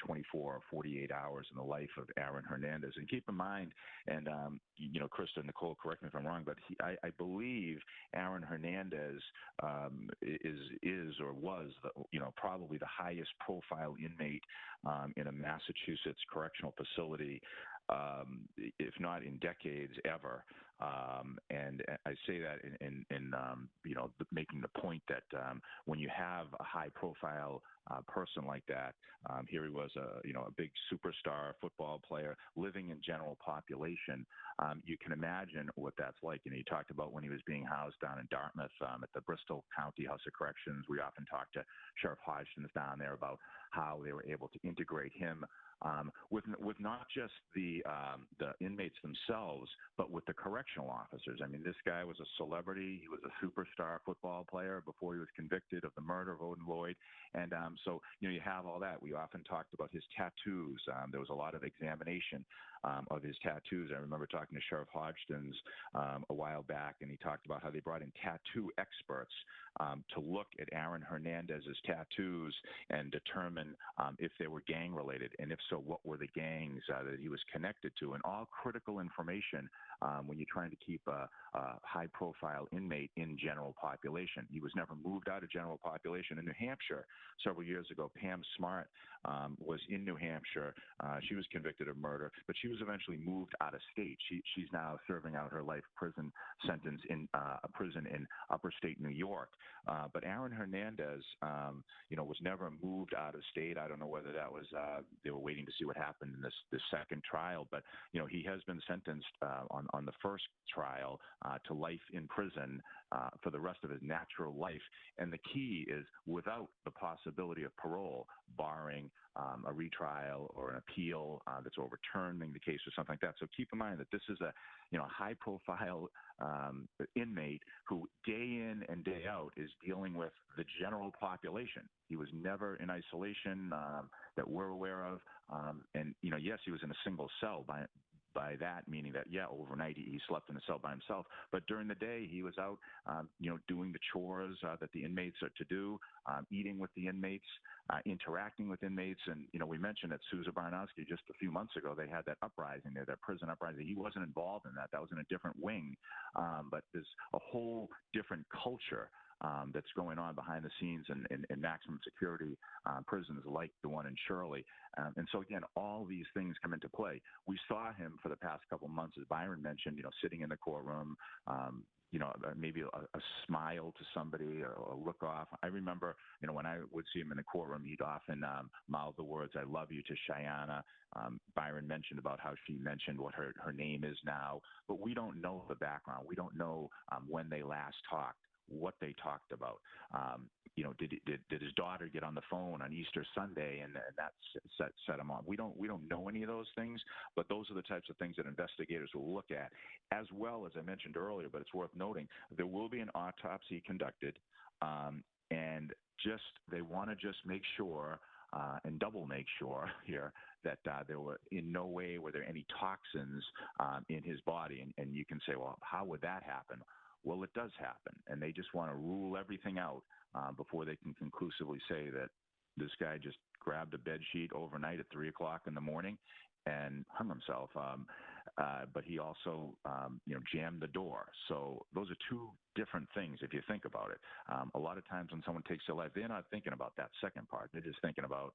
24 or 48 hours in the life of Aaron Hernandez. And keep in mind, and Krista and Nicole, correct me if I'm wrong, but I believe Aaron Hernandez is or was probably the highest profile inmate in a Massachusetts correctional facility, if not in decades ever. And I say that in making the point that when you have a high-profile person like that, here he was a big superstar football player living in general population. You can imagine what that's like. You talked about when he was being housed down in Dartmouth at the Bristol County House of Corrections. We often talk to Sheriff Hodgkins down there about how they were able to integrate him with not just the inmates themselves, but with the correctional officers. I mean, this guy was a celebrity. He was a superstar football player before he was convicted of the murder of Odin Lloyd. And so, you have all that. We often talked about his tattoos. There was a lot of examination of his tattoos. I remember talking to Sheriff Hodgkins a while back, and he talked about how they brought in tattoo experts to look at Aaron Hernandez's tattoos and determine if they were gang-related, and if so, what were the gangs that he was connected to, and all critical information when you're trying to keep a high-profile inmate in general population. He was never moved out of general population. In New Hampshire, several years ago, Pam Smart was in New Hampshire. She was convicted of murder, but she was eventually moved out of state. She's now serving out her life prison sentence in a prison in upper state New York. But Aaron Hernandez, was never moved out of state. I don't know whether that was they were waiting to see what happened in this second trial, but he has been sentenced on the first trial to life in prison for the rest of his natural life. And the key is without the possibility of parole, barring a retrial or an appeal that's overturning the case or something like that. So keep in mind that this is a high-profile inmate who day in and day out is dealing with the general population. He was never in isolation that we're aware of. And yes, he was in a single cell, by that meaning that, yeah, overnight he slept in a cell by himself, but during the day he was out, doing the chores that the inmates are to do, eating with the inmates, interacting with inmates. And, we mentioned at Sousa Baranowski just a few months ago, they had that uprising there, that prison uprising. He wasn't involved in that. That was in a different wing. But there's a whole different culture that's going on behind the scenes in maximum security prisons like the one in Shirley. And so, again, all these things come into play. We saw him for the past couple of months, as Byron mentioned, sitting in the courtroom, maybe a smile to somebody or a look off. I remember, when I would see him in the courtroom, he'd often mouth the words, "I love you" to Cheyenne. Byron mentioned about how she mentioned what her name is now, but we don't know the background. We don't know when they last talked, what they talked about. Did his daughter get on the phone on Easter Sunday and that set him on? We don't know any of those things, but those are the types of things that investigators will look at, as well as I mentioned earlier. But it's worth noting there will be an autopsy conducted, and they want to just make sure and double make sure here that there were in no way were there any toxins in his body. And you can say, well, how would that happen? Well, it does happen, and they just want to rule everything out before they can conclusively say that this guy just grabbed a bed sheet overnight at 3 o'clock in the morning and hung himself. But he also, jammed the door. So those are two different things if you think about it. A lot of times when someone takes their life, they're not thinking about that second part. They're just thinking about,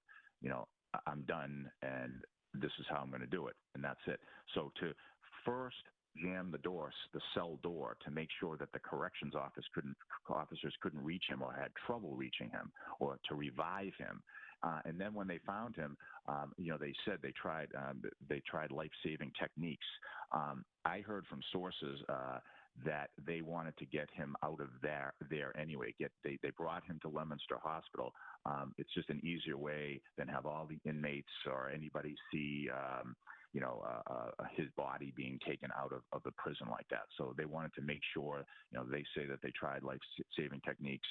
I'm done, and this is how I'm going to do it, and that's it. So to first jam the cell door, to make sure that the corrections officers couldn't reach him or had trouble reaching him, or to revive him. And then when they found him, they said they tried life-saving techniques. I heard from sources that they wanted to get him out of there anyway. They brought him to Leominster Hospital. It's just an easier way than have all the inmates or anybody see his body being taken out of the prison like that. So they wanted to make sure, they say that they tried life-saving techniques.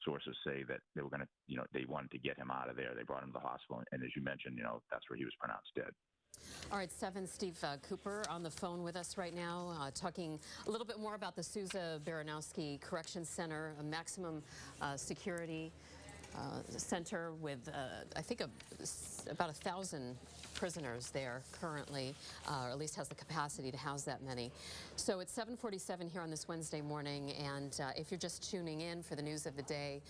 Sources say that they were going to, they wanted to get him out of there. They brought him to the hospital. And as you mentioned, that's where he was pronounced dead. All right, 7, Steve Cooper on the phone with us right now, talking a little bit more about the Sousa Baranowski Correction Center, a maximum security center with, I think, about 1,000 prisoners there currently, or at least has the capacity to house that many. So it's 7:47 here on this Wednesday morning, and if you're just tuning in for the news of the day,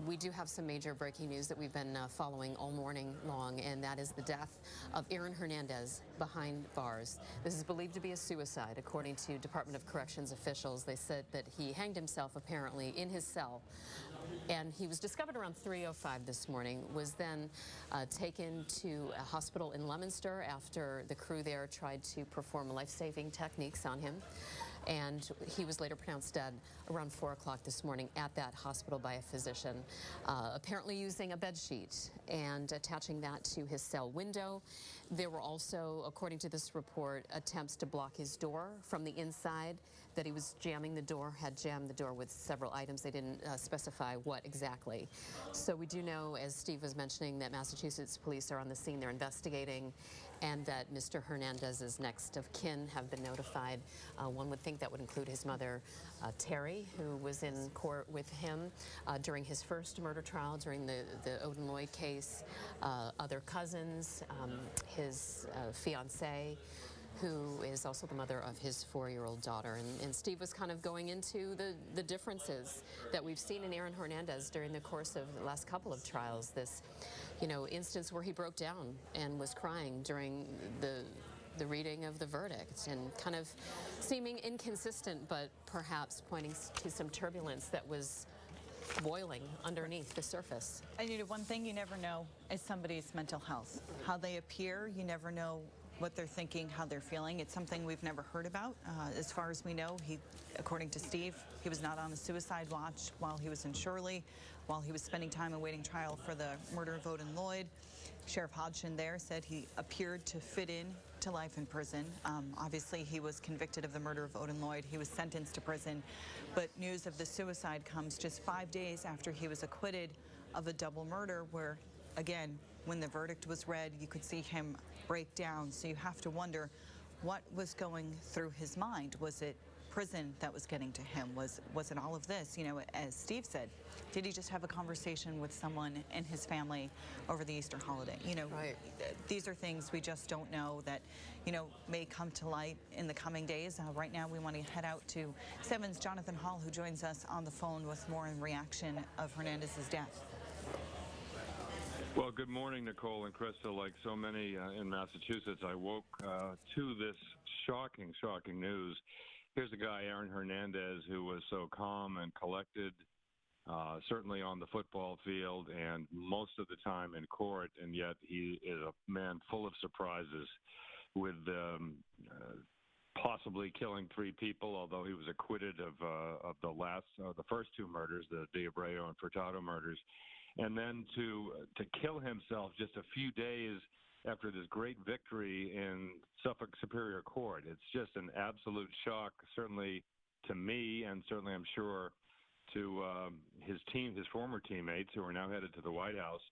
we do have some major breaking news that we've been following all morning long, and that is the death of Aaron Hernandez behind bars. This is believed to be a suicide, according to Department of Corrections officials. They said that he hanged himself apparently in his cell, and he was discovered around 3:05 this morning, was then taken to a hospital in Leominster after the crew there tried to perform life-saving techniques on him. And he was later pronounced dead around 4 o'clock this morning at that hospital by a physician, apparently using a bed sheet and attaching that to his cell window. There were also, according to this report, attempts to block his door from the inside, that he was jamming the door, had jammed the door with several items. They didn't specify what exactly. So we do know, as Steve was mentioning, that Massachusetts police are on the scene. They're investigating, and that Mr. Hernandez's next of kin have been notified. One would think that would include his mother, Terry, who was in court with him during his first murder trial, during the Odin Lloyd case, other cousins, his fiancée, who is also the mother of his 4-year-old daughter. And Steve was kind of going into the differences that we've seen in Aaron Hernandez during the course of the last couple of trials. This, instance where he broke down and was crying during the reading of the verdict, and kind of seeming inconsistent, but perhaps pointing to some turbulence that was boiling underneath the surface. And one thing you never know is somebody's mental health. How they appear, you never know what they're thinking, how they're feeling. It's something we've never heard about. As far as we know, according to Steve, he was not on a suicide watch while he was in Shirley, while he was spending time awaiting trial for the murder of Odin Lloyd. Sheriff Hodgson there said he appeared to fit in to life in prison. Obviously, he was convicted of the murder of Odin Lloyd. He was sentenced to prison, but news of the suicide comes just 5 days after he was acquitted of a double murder where, again, when the verdict was read, you could see him break down. So you have to wonder what was going through his mind. Was it prison that was getting to him? Was it all of this? You know, as Steve said, did he just have a conversation with someone in his family over the Easter holiday? You know, Right. These are things we just don't know that, you know, may come to light in the coming days. Right now, we want to head out to 7's Jonathan Hall, who joins us on the phone with more in reaction of Hernandez's death. Well, good morning, Nicole and Krista. Like so many in Massachusetts, I woke to this shocking news. Here's a guy, Aaron Hernandez, who was so calm and collected, certainly on the football field and most of the time in court, and yet he is a man full of surprises with possibly killing 3 people, although he was acquitted of the first 2 murders, the De Abreu and Furtado murders. And then to kill himself just a few days after this great victory in Suffolk Superior Court. It's just an absolute shock, certainly to me, and certainly I'm sure to his former teammates who are now headed to the White House,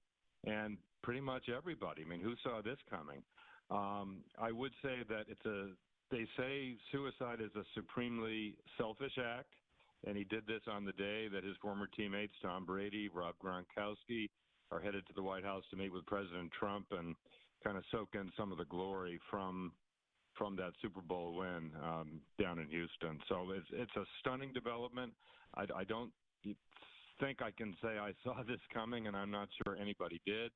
and pretty much everybody. I mean, who saw this coming? I would say that they say suicide is a supremely selfish act, and he did this on the day that his former teammates, Tom Brady, Rob Gronkowski, are headed to the White House to meet with President Trump and kind of soak in some of the glory from that Super Bowl win down in Houston. So it's a stunning development. I don't think I can say I saw this coming, and I'm not sure anybody did.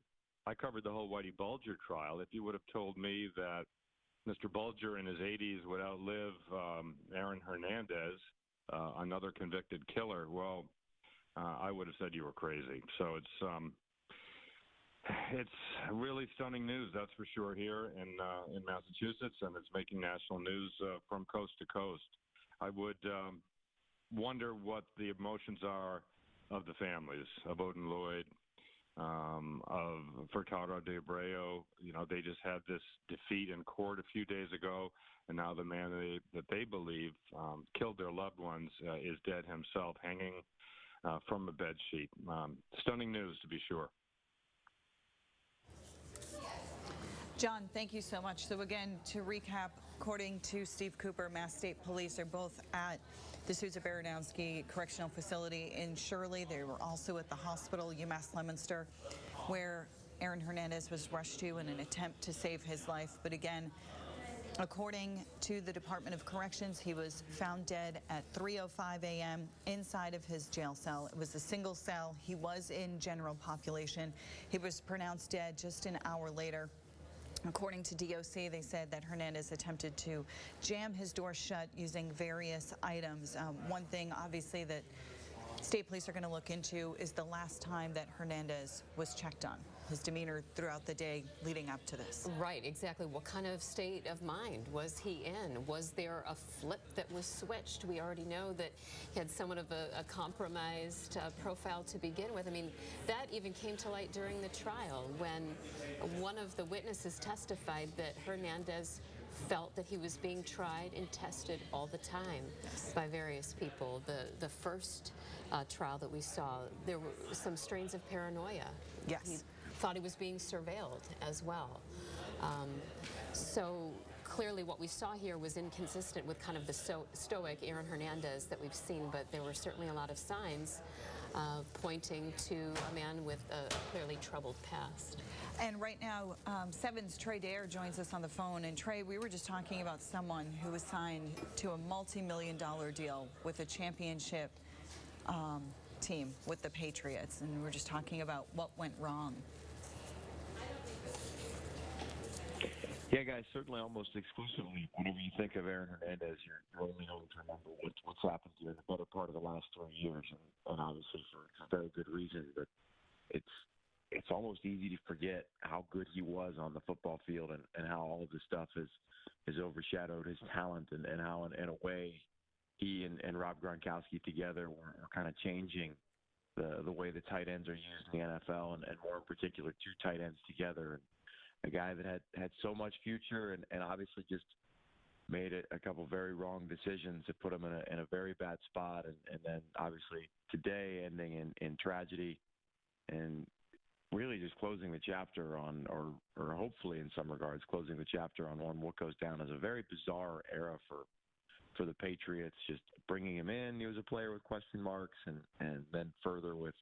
I covered the whole Whitey Bulger trial. If you would have told me that Mr. Bulger in his 80s would outlive Aaron Hernandez, another convicted killer, well, I would have said you were crazy. So it's really stunning news, that's for sure, here in Massachusetts, and it's making national news from coast to coast. I would wonder what the emotions are of the families of Odin Lloyd, of Furtado de Abreu. You know, they just had this defeat in court a few days ago, and now the man that they believe killed their loved ones is dead himself, hanging from a bed sheet. Stunning news, to be sure. John, thank you so much. So again, to recap, according to Steve Cooper, Mass State Police are both at the Sousa Baranowski Correctional Facility in Shirley. They were also at the hospital, UMass Leominster, where Aaron Hernandez was rushed to in an attempt to save his life. But again, according to the Department of Corrections, he was found dead at 3:05 a.m. inside of his jail cell. It was a single cell. He was in general population. He was pronounced dead just an hour later. According to DOC, they said that Hernandez attempted to jam his door shut using various items. One thing, obviously, that state police are going to look into is the last time that Hernandez was checked on, his demeanor throughout the day leading up to this. Right, exactly. What kind of state of mind was he in? Was there a flip that was switched? We already know that he had somewhat of a compromised profile to begin with. I mean, that even came to light during the trial when one of the witnesses testified that Hernandez felt that he was being tried and tested all the time by various people. The first trial that we saw, there were some strains of paranoia. Yes. He thought he was being surveilled as well. So clearly what we saw here was inconsistent with kind of the stoic Aaron Hernandez that we've seen, but there were certainly a lot of signs pointing to a man with a clearly troubled past. And right now, 7's Trey Dare joins us on the phone. And Trey, we were just talking about someone who was signed to a multi-million-dollar deal with a championship team with the Patriots. And we were just talking about what went wrong. Yeah, guys, certainly almost exclusively, whenever you think of Aaron Hernandez, you're only going to remember what's happened to you in the better part of the last 3 years, and obviously for very good reason. But it's almost easy to forget how good he was on the football field and how all of this stuff has overshadowed his talent and how, in a way, he and Rob Gronkowski together were kind of changing the way the tight ends are used in the NFL, and more in particular, 2 tight ends together. And a guy that had so much future and obviously just made a couple very wrong decisions that put him in a very bad spot. And then obviously today ending in tragedy. And really just closing the chapter on, or hopefully in some regards, closing the chapter on what goes down as a very bizarre era for the Patriots. Just bringing him in, he was a player with question marks, and then further with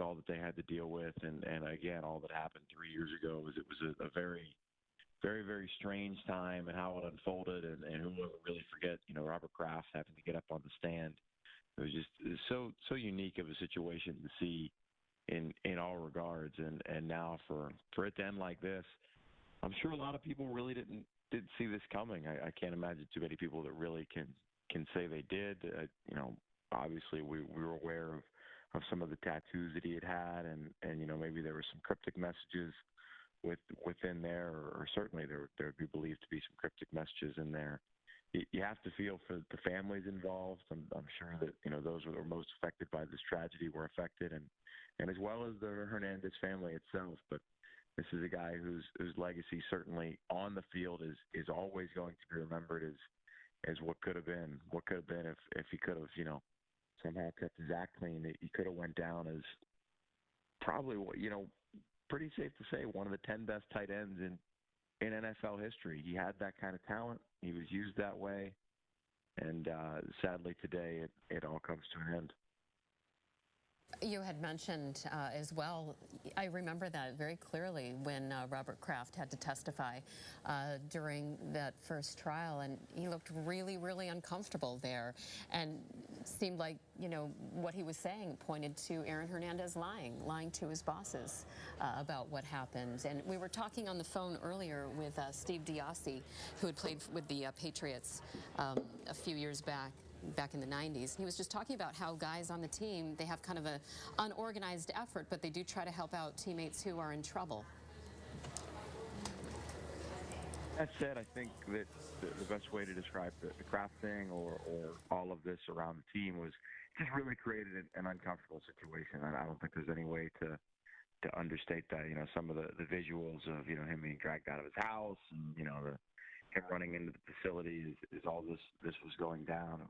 all that they had to deal with, and again, all that happened 3 years ago it was a very, very, very strange time, and how it unfolded, and who will really forget, Robert Kraft having to get up on the stand. It was just so unique of a situation to see in all regards, and now for it to end like this, I'm sure a lot of people really didn't see this coming. I can't imagine too many people that really can say they did. Obviously we were aware of some of the tattoos that he had, and maybe there were some cryptic messages within there, or certainly there would be believed to be some cryptic messages in there. You have to feel for the families involved. I'm sure that those who were most affected by this tragedy were affected, and as well as the Hernandez family itself. But this is a guy whose legacy certainly on the field is always going to be remembered as what could have been. What could have been if he could have somehow kept his act clean. He could have went down as probably pretty safe to say one of the 10 best tight ends in NFL history. He had that kind of talent. He was used that way, and sadly today it all comes to an end. You had mentioned as well, I remember that very clearly when Robert Kraft had to testify during that first trial, and he looked really, really uncomfortable there, and seemed like, what he was saying pointed to Aaron Hernandez lying to his bosses about what happened. And we were talking on the phone earlier with Steve Diassi, who had played with the Patriots a few years back in the 90s. He was just talking about how guys on the team, they have kind of an unorganized effort, but they do try to help out teammates who are in trouble. That said, I think that the best way to describe the Kraft thing or all of this around the team was just really created an uncomfortable situation. And I don't think there's any way to understate that. Some of the visuals of him being dragged out of his house, and him running into the facility as all this was going down.